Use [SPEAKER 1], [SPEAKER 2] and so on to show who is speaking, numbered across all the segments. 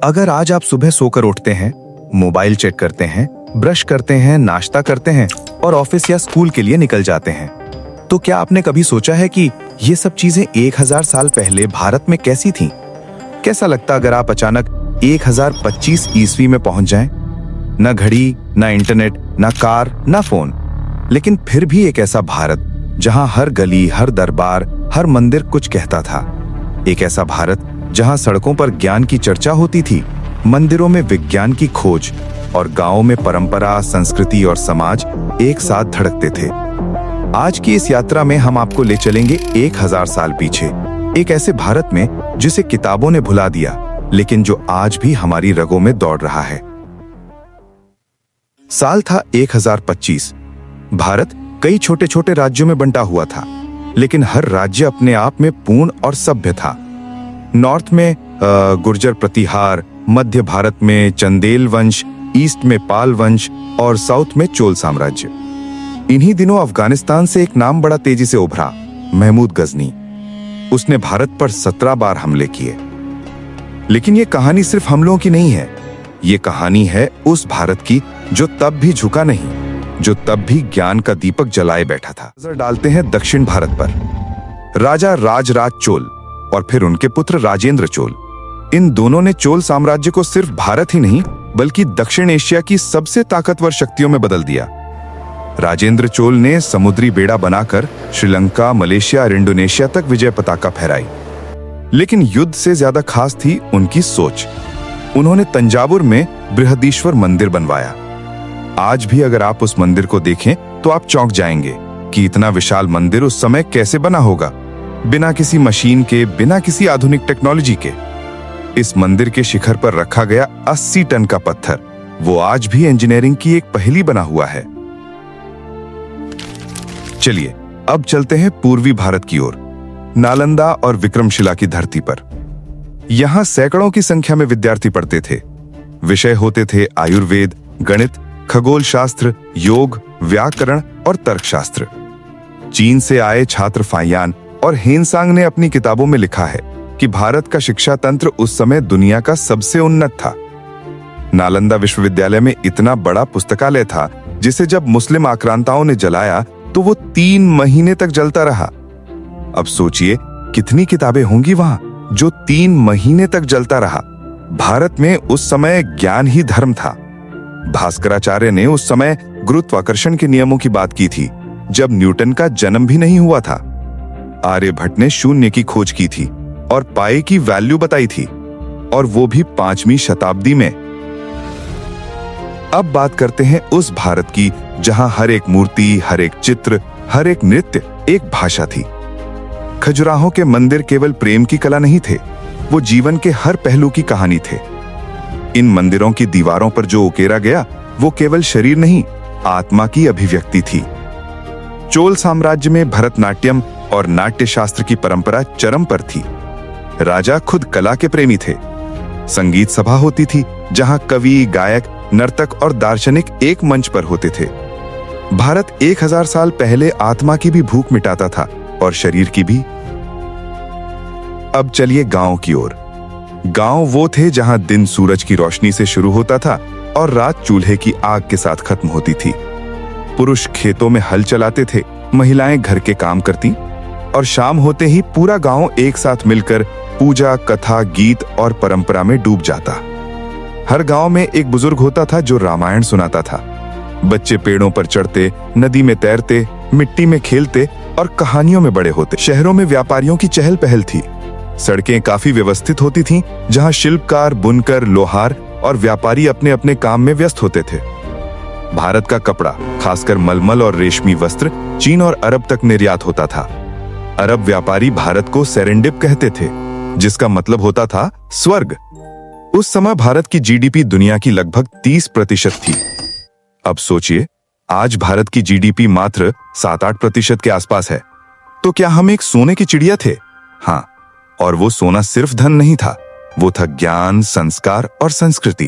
[SPEAKER 1] अगर आज आप सुबह सोकर उठते हैं, मोबाइल चेक करते हैं, ब्रश करते हैं, नाश्ता करते हैं और ऑफिस या स्कूल के लिए निकल जाते हैं, तो क्या आपने कभी सोचा है कि ये सब चीजें 1000 साल पहले भारत में कैसी थीं? कैसा लगता अगर आप अचानक 1025 ईस्वी में पहुंच जाएं? ना घड़ी, ना इंटरनेट, ना कार, ना फोन, लेकिन फिर भी एक ऐसा भारत जहां हर गली, हर दरबार, हर मंदिर कुछ कहता था। एक ऐसा भारत जहां सड़कों पर ज्ञान की चर्चा होती थी, मंदिरों में विज्ञान की खोज और गांवों में परंपरा, संस्कृति और समाज एक साथ धड़कते थे। आज की इस यात्रा में हम आपको ले चलेंगे 1000 साल पीछे, एक ऐसे भारत में जिसे किताबों ने भुला दिया, लेकिन जो आज भी हमारी रगों में दौड़ रहा है। साल था 1025। भारत कई छोटे छोटे राज्यों में बंटा हुआ था, लेकिन हर राज्य अपने आप में पूर्ण और सभ्य था। नॉर्थ में गुर्जर प्रतिहार, मध्य भारत में चंदेल वंश, ईस्ट में पाल वंश और साउथ में चोल साम्राज्य। इन्हीं दिनों अफगानिस्तान से एक नाम बड़ा तेजी से उभरा, महमूद गजनी। उसने भारत पर 17 बार हमले किए। लेकिन ये कहानी सिर्फ हमलों की नहीं है, ये कहानी है उस भारत की जो तब भी झुका नहीं, जो तब भी ज्ञान का दीपक जलाए बैठा था। नजर डालते हैं दक्षिण भारत पर। राजा राजराज चोल और फिर उनके पुत्र राजेंद्र चोल, इन दोनों ने चोल साम्राज्य को सिर्फ भारत ही नहीं बल्कि दक्षिण एशिया की सबसे ताकतवर शक्तियों में बदल दिया। राजेंद्र चोल ने समुद्री बेड़ा बनाकर श्रीलंका, मलेशिया और इंडोनेशिया तक विजय पताका फहराई। लेकिन युद्ध से ज्यादा खास थी उनकी सोच। उन्होंने तंजावुर में बृहदीश्वर मंदिर बनवाया। आज भी अगर आप उस मंदिर को देखें तो आप चौंक जाएंगे कि इतना विशाल मंदिर उस समय कैसे बना होगा, बिना किसी मशीन के, बिना किसी आधुनिक टेक्नोलॉजी के। इस मंदिर के शिखर पर रखा गया 80 टन का पत्थर, वो आज भी इंजीनियरिंग की एक पहेली बना हुआ है। चलिए अब चलते हैं पूर्वी भारत की ओर, नालंदा और विक्रमशिला की धरती पर। यहां सैकड़ों की संख्या में विद्यार्थी पढ़ते थे। विषय होते थे आयुर्वेद, गणित, खगोल शास्त्र, योग, व्याकरण और तर्कशास्त्र। चीन से आए छात्र फाइयान और हेनसांग ने अपनी किताबों में लिखा है कि भारत का शिक्षा तंत्र उस समय दुनिया का सबसे उन्नत था। नालंदा विश्वविद्यालय में इतना बड़ा पुस्तकालय था जिसे जब मुस्लिम आक्रांताओं ने जलाया तो वो 3 महीने तक जलता रहा। अब सोचिए कितनी किताबें होंगी वहां जो 3 महीने तक जलता रहा। भारत में उस समय ज्ञान ही धर्म था। भास्कराचार्य ने उस समय गुरुत्वाकर्षण के नियमों की बात की थी, जब न्यूटन का जन्म भी नहीं हुआ था। आर्यभट्ट ने शून्य की खोज की थी और पाई की वैल्यू बताई थी, और वो भी 5वीं शताब्दी में। अब बात करते हैं उस भारत की जहां हर एक मूर्ति, हर एक चित्र, हर एक नृत्य एक भाषा थी। खजुराहों के मंदिर केवल प्रेम की कला नहीं थे, वो जीवन के हर पहलू की कहानी थे। इन मंदिरों की दीवारों पर जो उकेरा गया वो केवल शरीर नहीं, आत्मा की अभिव्यक्ति थी। चोल साम्राज्य में भरतनाट्यम और नाट्य शास्त्र की परंपरा चरम पर थी। राजा खुद कला के प्रेमी थे। संगीत सभा होती थी जहां कवि, गायक, नर्तक और दार्शनिक एक मंच पर होते थे। भारत 1000 साल पहले आत्मा की भी भूख मिटाता था और शरीर की भी। अब चलिए गांव की ओर। गांव वो थे जहां दिन सूरज की रोशनी से शुरू होता था और रात चूल्हे की आग के साथ खत्म होती थी। पुरुष खेतों में हल चलाते थे, महिलाएं घर के काम करती, और शाम होते ही पूरा गांव एक साथ मिलकर पूजा, कथा, गीत और परंपरा में डूब जाता। हर गांव में एक बुजुर्ग होता था जो रामायण सुनाता था। बच्चे पेड़ों पर चढ़ते, नदी में तैरते, मिट्टी में खेलते और कहानियों में बड़े होते। शहरों में व्यापारियों की चहल पहल थी। सड़कें काफी व्यवस्थित होती थीं, जहां शिल्पकार, बुनकर, लोहार और व्यापारी अपने अपने काम में व्यस्त होते थे। भारत का कपड़ा, खासकर मलमल और रेशमी वस्त्र, चीन और अरब तक निर्यात होता था। अरब व्यापारी भारत को सेरेंडिप कहते थे, जिसका मतलब होता था स्वर्ग। उस समय भारत की जीडीपी दुनिया की लगभग 30% थी। अब सोचिए, आज भारत की जीडीपी मात्र 7-8% के आसपास है। तो क्या हम एक सोने की चिड़िया थे? हाँ, और वो सोना सिर्फ धन नहीं था, वो था ज्ञान, संस्कार और संस्कृति।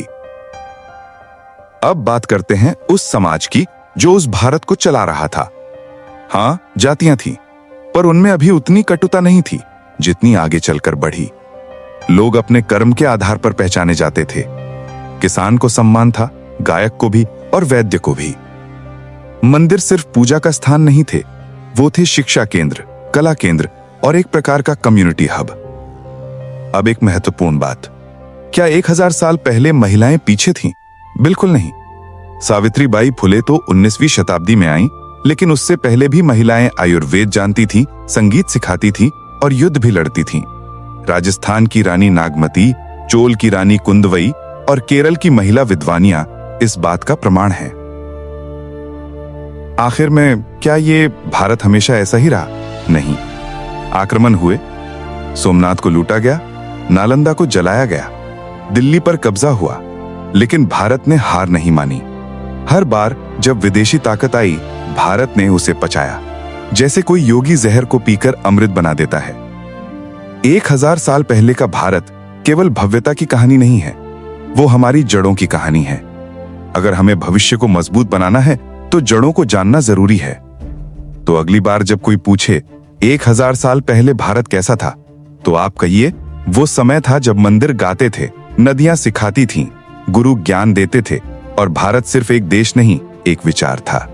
[SPEAKER 1] अब बात करते हैं उस समाज की जो उस भारत को चला रहा था। हाँ, जातियां थीं, पर उनमें अभी उतनी कटुता नहीं थी जितनी आगे चलकर बढ़ी। लोग अपने कर्म के आधार पर पहचाने जाते थे। किसान को सम्मान था, गायक को भी और वैद्य को भी। मंदिर सिर्फ पूजा का स्थान नहीं थे, वो थे शिक्षा केंद्र, कला केंद्र और एक प्रकार का कम्युनिटी हब। अब एक महत्वपूर्ण बात, क्या 1000 साल पहले महिलाएं पीछे थीं? बिल्कुल नहीं। सावित्रीबाई फुले तो 19वीं शताब्दी में आईं, लेकिन उससे पहले भी महिलाएं आयुर्वेद जानती थीं, संगीत सिखाती थीं और युद्ध भी लड़ती थीं। राजस्थान की रानी नागमती, चोल की रानी कुंदवई और केरल की महिला विद्वानियां इस बात का प्रमाण है। आखिर में क्या ये भारत हमेशा ऐसा ही रहा? नहीं। आक्रमण हुए, सोमनाथ को लूटा गया, नालंदा को जलाया गया, दिल्ली पर कब्जा हुआ, लेकिन भारत ने हार नहीं मानी। हर बार जब विदेशी ताकत आई, भारत ने उसे पचाया, जैसे कोई योगी जहर को पीकर अमृत बना देता है। 1000 साल पहले का भारत केवल भव्यता की कहानी नहीं है, वो हमारी जड़ों की कहानी है। अगर हमें भविष्य को मजबूत बनाना है तो जड़ों को जानना जरूरी है। तो अगली बार जब कोई पूछे 1000 साल पहले भारत कैसा था, तो आप कहिए, वो समय था जब मंदिर गाते थे, नदियां सिखाती थीं, गुरु ज्ञान देते थे और भारत सिर्फ एक देश नहीं, एक विचार था।